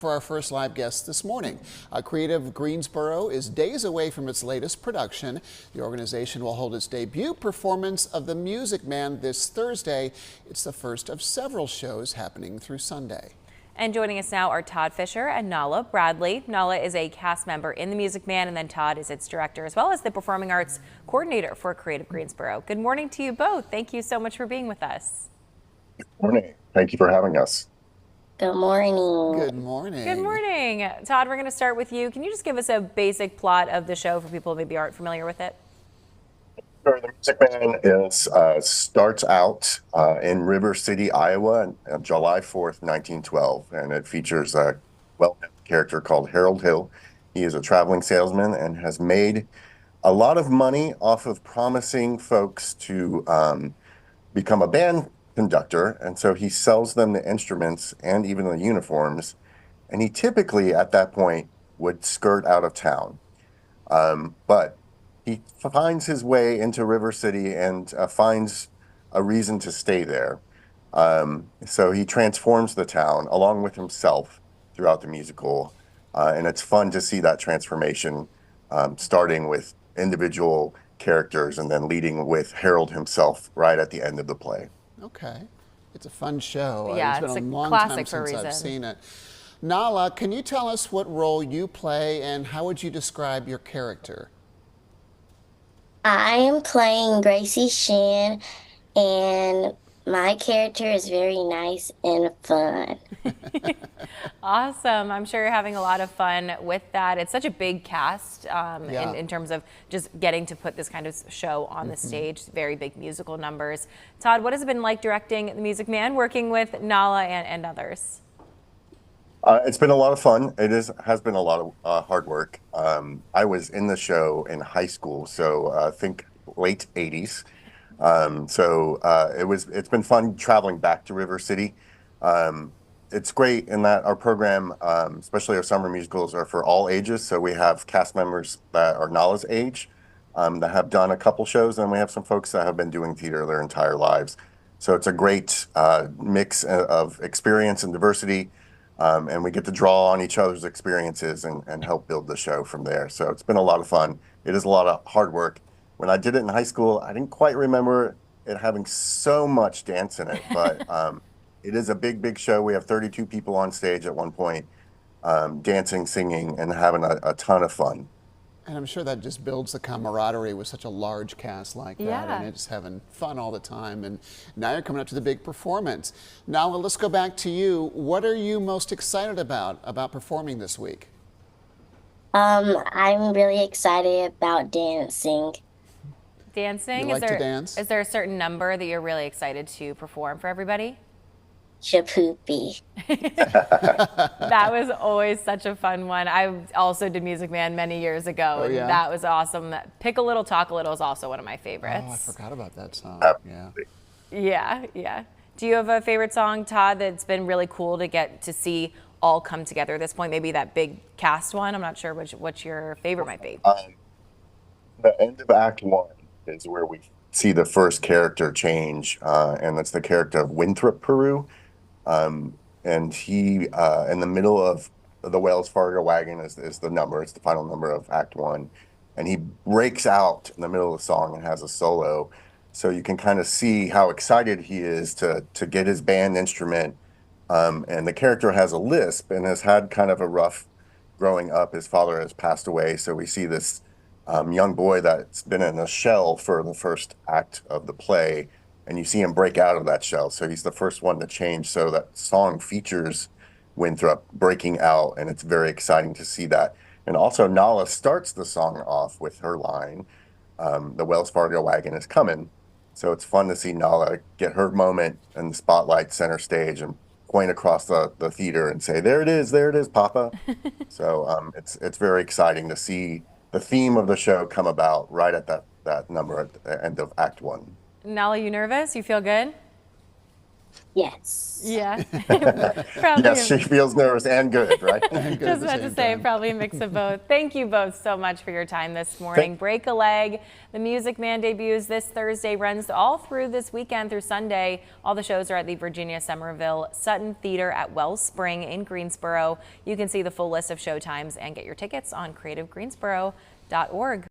For our first live guest this morning. Creative Greensboro is days away from its latest production. The organization will hold its debut performance of The Music Man this Thursday. It's the first of several shows happening through Sunday. And joining us now are Todd Fisher and Nala Bradley. Nala is a cast member in The Music Man, and then Todd is its director as well as the performing arts coordinator for Creative Greensboro. Good morning to you both. Thank you so much for being with us. Good morning. Thank you for having us. Good morning. Good morning. Good morning. Todd, we're going to start with you. Can you just give us a basic plot of the show for people who maybe aren't familiar with it? Sure. The Music Man starts out in River City, Iowa, on July 4th, 1912, and it features a well-known character called Harold Hill. He is a traveling salesman and has made a lot of money off of promising folks to become a band conductor, and so he sells them the instruments and even the uniforms, and he typically at that point would skirt out of town, but he finds his way into River City and finds a reason to stay there. So he transforms the town along with himself throughout the musical, and it's fun to see that transformation, starting with individual characters and then leading with Harold himself right at the end of the play. Okay. It's a fun show. Yeah, it's been a a long classic time for a since I've reason. seen it. Nala, can you tell us what role you play and how would you describe your character? I am playing Gracie Shan, and my character is very nice and fun. Awesome. I'm sure you're having a lot of fun with that. It's such a big cast Yeah. in terms of just getting to put this kind of show on the stage, very big musical numbers. Todd, what has it been like directing The Music Man, working with Nala and others? It's been a lot of fun. Has been a lot of hard work. I was in the show in high school, so I think late 80s. It's been fun traveling back to River City. It's great in that our program, especially our summer musicals, are for all ages. So we have cast members that are Nala's age, that have done a couple shows, and we have some folks that have been doing theater their entire lives. So it's a great mix of experience and diversity. And we get to draw on each other's experiences and help build the show from there. So it's been a lot of fun. It is a lot of hard work. When I did it in high school, I didn't quite remember it having so much dance in it, but it is a big, big show. We have 32 people on stage at one point, dancing, singing, and having a ton of fun. And I'm sure that just builds the camaraderie with such a large cast like that, Yeah. and it's having fun all the time. And now you're coming up to the big performance. Now let's go back to you. What are you most excited about performing this week? I'm really excited about dancing. Dancing? You like to dance? Is there a certain number that you're really excited to perform for everybody? Shapoopy. That was always such a fun one. I also did Music Man many years ago, and yeah? that was awesome. Pick a Little, Talk a Little is also one of my favorites. Oh, I forgot about that song. Yeah. Yeah. Do you have a favorite song, Todd, that's been really cool to get to see all come together at this point? Maybe that big cast one? I'm not sure which your favorite might be. The end of Act 1 is where we see the first character change, and that's the character of Winthrop Peru. And he, in the middle of the Wells Fargo wagon is the number. It's the final number of Act 1. And he breaks out in the middle of the song and has a solo. So you can kind of see how excited he is to get his band instrument. And the character has a lisp and has had kind of a rough growing up. His father has passed away. So we see this young boy that's been in a shell for the first act of the play, and you see him break out of that shell. So he's the first one to change. So that song features Winthrop breaking out, and it's very exciting to see that. And also Nala starts the song off with her line, the Wells Fargo wagon is coming. So it's fun to see Nala get her moment in the spotlight center stage and point across the theater and say, there it is, Papa. So it's very exciting to see the theme of the show come about right at that number at the end of Act 1. Nala, you nervous? You feel good? Yes. Yeah. Probably. Yes, she feels nervous and good, right? Just about to say, probably a mix of both. Thank you both so much for your time this morning. Break a Leg, the Music Man debuts this Thursday, runs all through this weekend through Sunday. All the shows are at the Virginia Somerville Sutton Theater at Wells Spring in Greensboro. You can see the full list of showtimes and get your tickets on creativegreensboro.org.